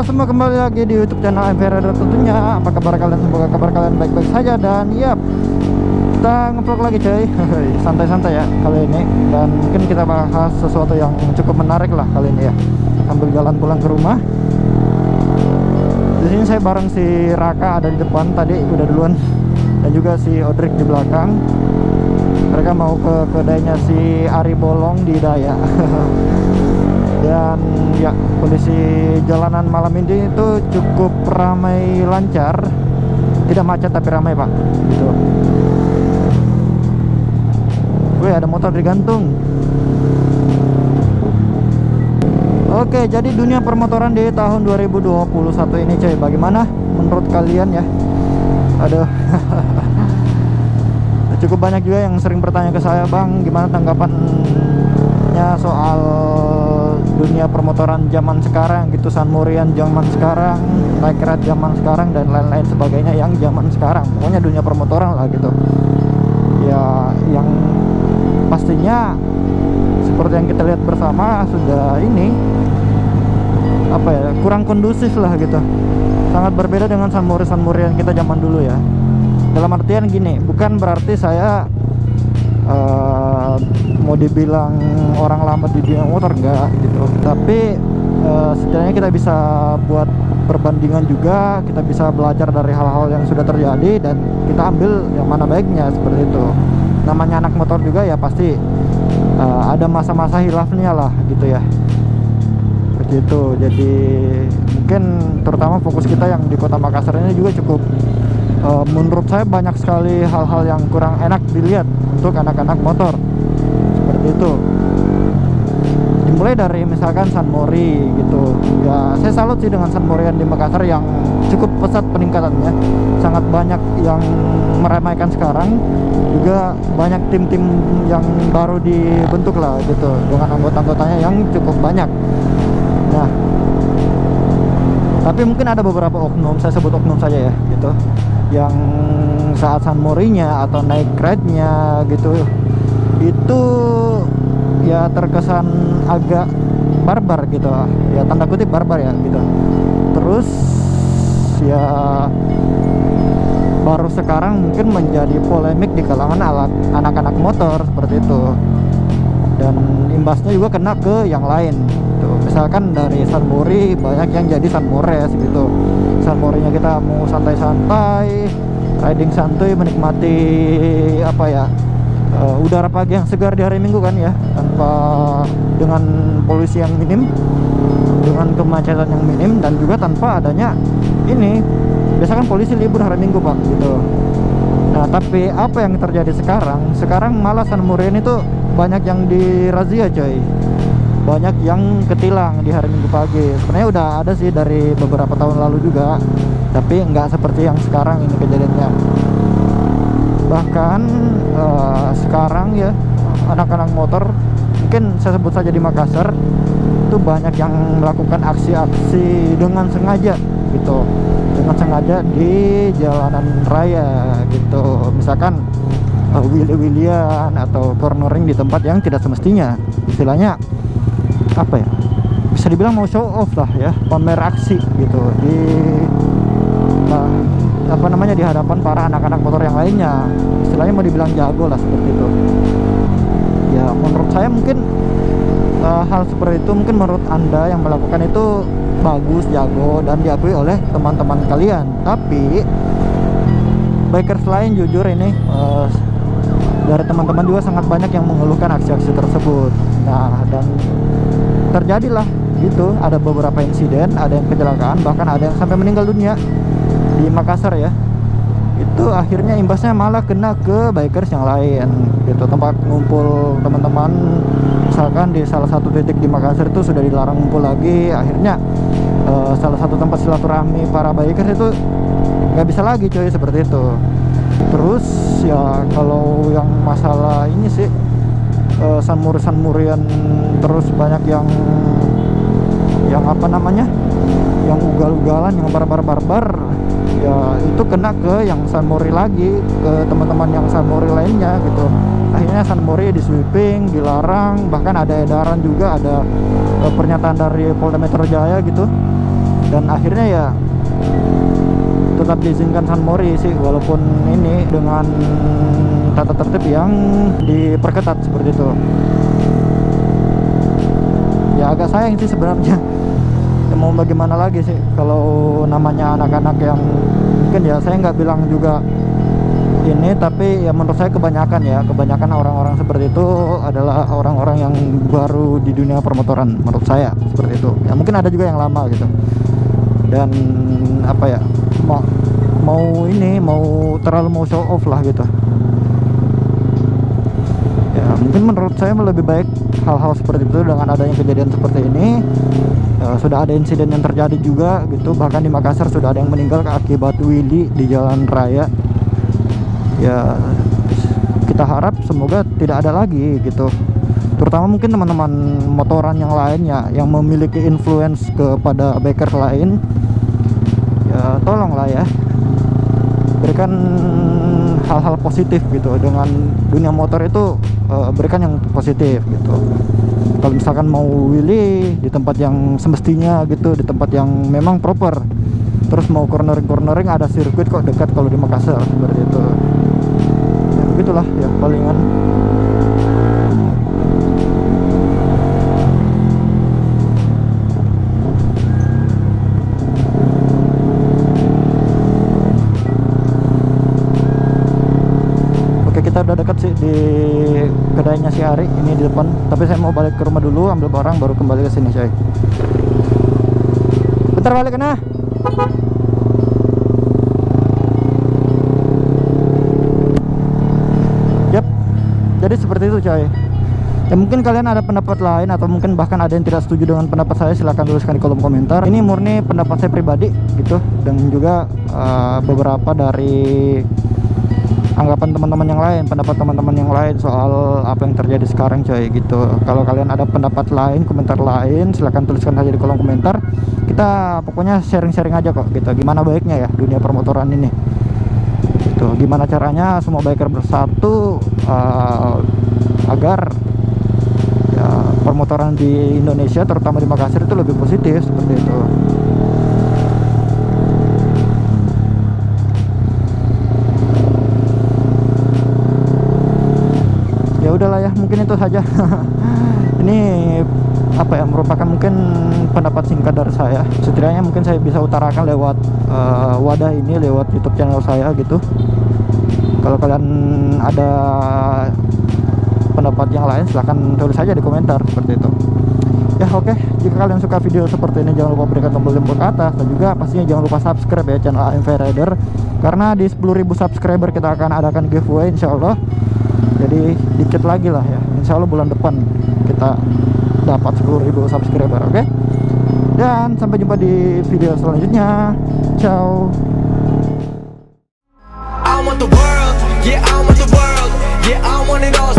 semua, kembali lagi di YouTube channel MV tentunya. Apa kabar kalian? Semoga kabar kalian baik-baik saja. Dan yap, kita ngevlog lagi coy. Santai-santai ya kali ini. Dan mungkin kita bahas sesuatu yang cukup menarik lah kali ini ya, sambil jalan pulang ke rumah. Di sini saya bareng si Raka ada di depan, tadi udah duluan, dan juga si Odrik di belakang. Mereka mau ke kedainya si Ari Bolong di Daya. Dan ya, kondisi jalanan malam ini itu cukup ramai lancar, tidak macet tapi ramai pak gitu. Gue ada motor digantung. Oke, jadi dunia permotoran di tahun 2021 ini coy, bagaimana menurut kalian ya? Aduh. Cukup banyak juga yang sering bertanya ke saya, bang, gimana tanggapannya soal dunia permotoran zaman sekarang gitu, San Morian zaman sekarang, Night Ride zaman sekarang, dan lain-lain sebagainya yang zaman sekarang. Pokoknya dunia permotoran lah gitu ya, yang pastinya seperti yang kita lihat bersama sudah ini apa ya, kurang kondusif lah gitu. Sangat berbeda dengan San Morian kita zaman dulu ya. Dalam artian gini, bukan berarti saya mau dibilang orang lama di dunia motor, enggak gitu. Tapi setidaknya kita bisa buat perbandingan juga, kita bisa belajar dari hal-hal yang sudah terjadi dan kita ambil yang mana baiknya, seperti itu. Namanya anak motor juga ya, pasti ada masa-masa hilafnya lah gitu ya. Begitu. Jadi mungkin terutama fokus kita yang di Kota Makassar ini juga cukup menurut saya banyak sekali hal-hal yang kurang enak dilihat untuk anak-anak motor, seperti itu. Dimulai dari misalkan San Mori gitu ya, saya salut sih dengan San Morian di Makassar yang cukup pesat peningkatannya, sangat banyak yang meramaikan sekarang, juga banyak tim-tim yang baru dibentuk lah gitu, dengan anggota-anggotanya yang cukup banyak. Nah, tapi mungkin ada beberapa oknum, saya sebut oknum saja ya gitu, yang saat San Morinya atau naik ride-nya gitu, itu ya terkesan agak barbar gitu ya, tanda kutip barbar ya gitu. Terus ya baru sekarang mungkin menjadi polemik di kalangan anak-anak motor, seperti itu. Dan imbasnya juga kena ke yang lain gitu. Misalkan dari San Mori banyak yang jadi San Mores gitu. San Morinya kita mau santai-santai, riding santuy, menikmati apa ya, udara pagi yang segar di hari Minggu kan ya, tanpa, dengan polusi yang minim, dengan kemacetan yang minim, dan juga tanpa adanya ini, biasa kan polisi libur hari Minggu pak gitu. Nah tapi apa yang terjadi sekarang? Sekarang malah San Morian itu banyak yang dirazia coy, banyak yang ketilang di hari Minggu pagi. Sebenarnya udah ada sih dari beberapa tahun lalu juga, tapi nggak seperti yang sekarang ini kejadiannya. Bahkan sekarang ya, anak-anak motor, mungkin saya sebut saja di Makassar, itu banyak yang melakukan aksi-aksi dengan sengaja gitu, dengan sengaja di jalanan raya gitu. Misalkan wheel-wheelian atau cornering di tempat yang tidak semestinya. Istilahnya apa ya, bisa dibilang mau show off lah ya, pamer aksi gitu di apa namanya, di hadapan para anak-anak motor yang lainnya. Istilahnya mau dibilang jago lah, seperti itu ya. Menurut saya mungkin hal seperti itu, mungkin menurut anda yang melakukan itu bagus, jago, dan diakui oleh teman-teman kalian. Tapi bikers lain jujur ini, dari teman-teman juga sangat banyak yang mengeluhkan aksi-aksi tersebut. Nah, dan terjadilah gitu, ada beberapa insiden, ada yang kecelakaan, bahkan ada yang sampai meninggal dunia di Makassar ya. Itu akhirnya imbasnya malah kena ke bikers yang lain gitu. Tempat ngumpul teman-teman misalkan di salah satu titik di Makassar itu sudah dilarang ngumpul lagi. Akhirnya salah satu tempat silaturahmi para bikers itu nggak bisa lagi coy, seperti itu. Terus ya kalau yang masalah ini sih, San Morian terus banyak yang apa namanya, yang ugal-ugalan, yang barbar ya, itu kena ke yang San Mori lagi, ke teman-teman yang San Mori lainnya gitu. Akhirnya San Mori di sweeping, dilarang, bahkan ada edaran juga, ada pernyataan dari Polda Metro Jaya gitu, dan akhirnya ya tetap diizinkan San Mori sih, walaupun ini dengan tata tertib yang diperketat seperti itu. Ya agak sayang sih sebenarnya. Ya, mau bagaimana lagi sih kalau namanya anak-anak yang mungkin, ya saya nggak bilang juga ini, tapi ya menurut saya kebanyakan orang-orang seperti itu adalah orang-orang yang baru di dunia permotoran, menurut saya seperti itu. Ya mungkin ada juga yang lama gitu, dan apa ya, mau terlalu mau show off lah gitu. Ya mungkin menurut saya lebih baik hal-hal seperti itu. Dengan adanya kejadian seperti ini, sudah ada insiden yang terjadi juga gitu, bahkan di Makassar sudah ada yang meninggal akibat wheelie di jalan raya. Ya kita harap semoga tidak ada lagi gitu, terutama mungkin teman-teman motoran yang lainnya yang memiliki influence kepada biker lain. Ya tolonglah ya, berikan hal-hal positif gitu dengan dunia motor itu. Berikan yang positif gitu. Kalau misalkan mau wheelie di tempat yang semestinya gitu, di tempat yang memang proper, terus mau cornering ada sirkuit kok dekat kalau di Makassar seperti itu. Ya begitulah ya palingan. Kita udah dekat sih di kedainya si Ari ini di depan, tapi saya mau balik ke rumah dulu ambil barang baru kembali ke sini coy. Bentar balik kena. Yap. Jadi seperti itu coy. Ya mungkin kalian ada pendapat lain atau mungkin bahkan ada yang tidak setuju dengan pendapat saya, silahkan tuliskan di kolom komentar. Ini murni pendapat saya pribadi gitu, dan juga beberapa dari anggapan teman-teman yang lain, pendapat teman-teman yang lain soal apa yang terjadi sekarang coy gitu. Kalau kalian ada pendapat lain, komentar lain, silahkan tuliskan saja di kolom komentar. Kita pokoknya sharing-sharing aja kok gitu, gimana baiknya ya dunia permotoran ini gitu. Gimana caranya semua biker bersatu agar ya permotoran di Indonesia terutama di Makassar itu lebih positif seperti itu. Ya udahlah ya, mungkin itu saja. Ini apa ya, merupakan mungkin pendapat singkat dari saya. Setidaknya mungkin saya bisa utarakan lewat wadah ini, lewat YouTube channel saya gitu. Kalau kalian ada pendapat yang lain, silahkan tulis saja di komentar seperti itu. Ya oke, jika kalian suka video seperti ini jangan lupa berikan tombol jempol ke atas, dan juga pastinya jangan lupa subscribe ya channel AMV Rider, karena di 10.000 subscriber kita akan adakan giveaway insyaallah. Jadi dikit lagi lah ya, insya Allah bulan depan kita dapat 10.000 subscriber. Oke? Dan sampai jumpa di video selanjutnya. Ciao. I want the world, yeah I want the world, yeah I want it all.